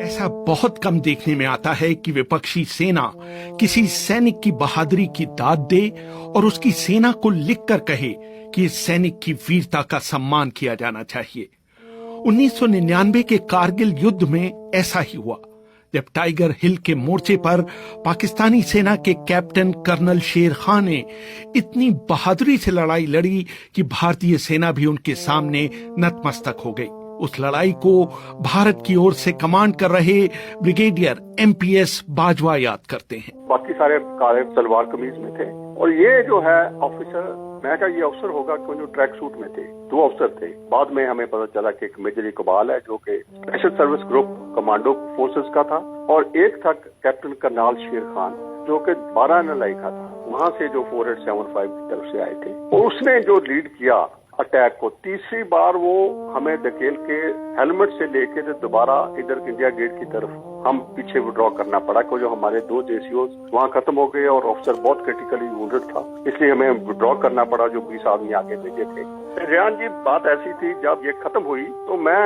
ऐसा बहुत कम देखने में आता है कि विपक्षी सेना किसी सैनिक की बहादुरी की दाद दे और उसकी सेना को लिखकर कहे कि इस सैनिक की वीरता का सम्मान किया जाना चाहिए। 1999 के कारगिल युद्ध में ऐसा ही हुआ, जब टाइगर हिल के मोर्चे पर पाकिस्तानी सेना के कैप्टन कर्नल शेर खान ने इतनी बहादुरी से लड़ाई लड़ी कि भारतीय सेना भी उनके सामने नतमस्तक हो गई। उस लड़ाई को भारत की ओर से कमांड कर रहे ब्रिगेडियर एमपीएस बाजवा याद करते हैं। बाकी सारे काले सलवार कमीज में थे और ये जो है ऑफिसर, मैं क्या ये अफसर होगा क्यों, जो ट्रैक सूट में थे। 2 अफसर थे। बाद में हमें पता चला कि एक मेजर इकबाल है जो कि special service group commando forces का था, और एक था कैप्टन करनाल शेर खान जो कि 12 नलाई का था, वहां से जो 4875 की तरफ से आए थे। और उसने जो लीड किया अटैक को, तीसरी बार वो हमें धकेल के हेलमेट से लेके तो दोबारा इधर इंडिया गेट की तरफ हम पीछे विड्रॉ करना पड़ा, क्योंकि जो हमारे 2 जेसीओ वहाँ खत्म हो गए और ऑफिसर बहुत क्रिटिकली वुंडेड था, इसलिए हमें विड्रॉ करना पड़ा। जो 20 आदमी आगे भेजे थे। रेहान जी, बात ऐसी थी जब ये खत्म हुई तो मैं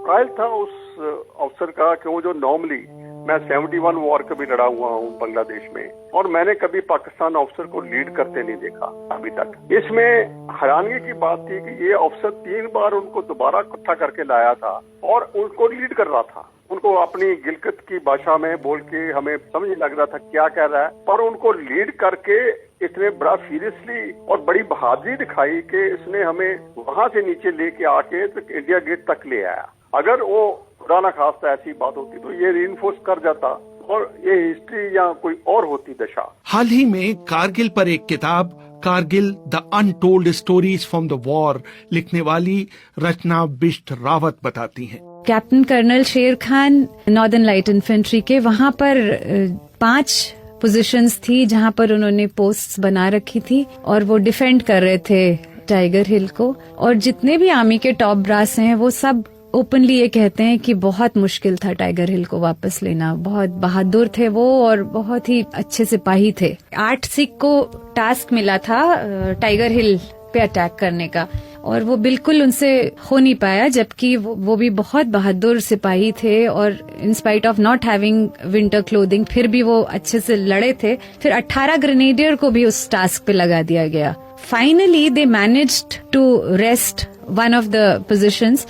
कायल था उस अफसर का, क्यों जो नॉर्मली मैं 71 वॉर कभी लड़ा हुआ हूँ बांग्लादेश में, और मैंने कभी पाकिस्तान ऑफिसर को लीड करते नहीं देखा अभी तक। इसमें हैरानी की बात थी कि ये ऑफिसर 3 बार उनको दोबारा इकट्ठा करके लाया था और उनको लीड कर रहा था। उनको अपनी गिलगित की भाषा में बोल के हमें समझ नहीं लग रहा था क्या कह रहा है, पर उनको लीड करके इतने बड़ा सीरियसली और बड़ी बहादुरी दिखाई कि इसने हमें वहां से नीचे लेके आके तो इंडिया गेट तक ले आया। अगर वो खुदा ना खास्ता ऐसी बात होती तो ये रीइंफोर्स कर जाता और ये हिस्ट्री या कोई और होती दशा। हाल ही में कारगिल पर एक किताब Kargil the untold stories from the war लिखने वाली रचना बिष्ट रावत बताती हैं। कैप्टन कर्नल शेर खान नॉर्दर्न लाइट इन्फेंट्री के वहां पर 5 पोजीशंस थी जहां पर उन्होंने पोस्ट्स बना रखी थी और वो डिफेंड कर रहे थे टाइगर हिल को। और जितने भी आर्मी के टॉप ब्रास हैं वो सब ओपनली ये कहते हैं कि बहुत मुश्किल था टाइगर हिल को वापस लेना। बहुत बहादुर थे वो और बहुत ही अच्छे सिपाही थे। 8 सिख को टास्क मिला था टाइगर हिल पे अटैक करने का और वो बिल्कुल उनसे हो नहीं पाया, जबकि वो भी बहुत बहादुर सिपाही थे और इन spite of not having winter clothing फिर भी वो अच्छे से लड़े थे। फिर 18 ग्रेनेडियर को भी उस टास्क पे लगा दिया गया। Finally they managed to wrest one of the positions.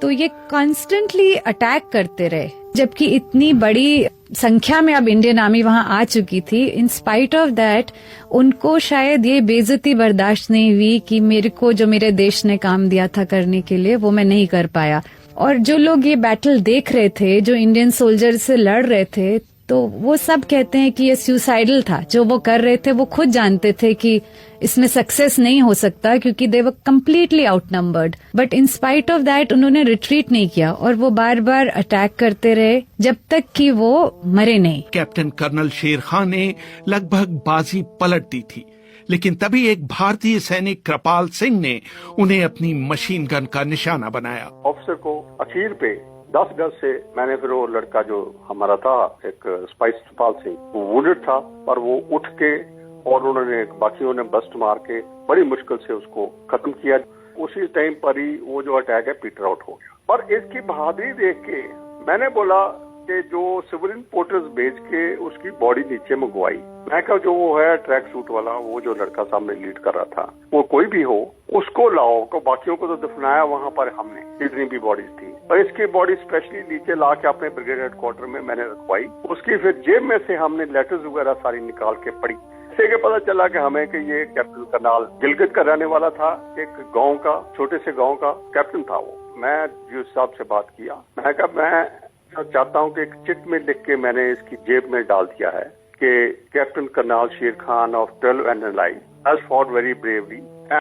तो ये कॉन्स्टेंटली अटैक करते रहे, जबकि इतनी बड़ी संख्या में अब इंडियन आर्मी वहां आ चुकी थी। इन स्पाइट ऑफ दैट उनको शायद ये बेइज्जती बर्दाश्त नहीं हुई कि मेरे को जो मेरे देश ने काम दिया था करने के लिए वो मैं नहीं कर पाया। और जो लोग ये बैटल देख रहे थे, जो इंडियन सोल्जर से लड़ रहे थे, तो वो सब कहते हैं कि ये सुसाइडल था। जो वो कर रहे थे वो खुद जानते थे कि इसमें सक्सेस नहीं हो सकता क्योंकि they were completely outnumbered, but in spite of that उन्होंने रिट्रीट नहीं किया और वो बार बार अटैक करते रहे जब तक कि वो मरे नहीं। कैप्टन कर्नल शेर खान ने लगभग बाजी पलट दी थी, लेकिन तभी एक भारतीय सैनिक कृपाल सिंह ने उन्हें अपनी मशीन गन का निशाना बनाया। ऑफिसर को अखीर पे 10 गज से मैंने फिर वो लड़का जो हमारा था एक स्पाइस कृपाल सिंह, वो वुंडेड था, पर वो उठ के और उन्होंने बाकियों ने बस्ट मार के बड़ी मुश्किल से उसको खत्म किया। उसी टाइम पर ही वो जो अटैक है पीटर आउट हो गया। पर इसकी बहादुरी देख के मैंने बोला कि जो सिविलियन पोर्टर्स भेज के उसकी बॉडी नीचे मंगवाई। मैं कहा जो वो है ट्रैक सूट वाला, वो जो लड़का सामने लीड कर रहा था, वो कोई भी हो उसको लाओ। तो बाकियों को तो दफनाया वहां पर हमने, जितनी भी बॉडीज थी, और इसकी बॉडी स्पेशली नीचे ला के अपने ब्रिगेड हेडक्वार्टर में मैंने रखवाई। उसकी फिर जेब में से हमने लेटर्स वगैरह सारी निकाल के पढ़ी। इससे के पता चला कि हमें कि ये कैप्टन करनाल गिलगित का रहने वाला था, एक गाँव का, छोटे से गाँव का कैप्टन था वो। मैं यूएस साहब से बात किया, मैं कहा मैं चाहता हूं कि एक चिट में लिख के मैंने इसकी जेब में डाल दिया है कि कैप्टन करनाल शेर Khan of 12 and has fought very bravely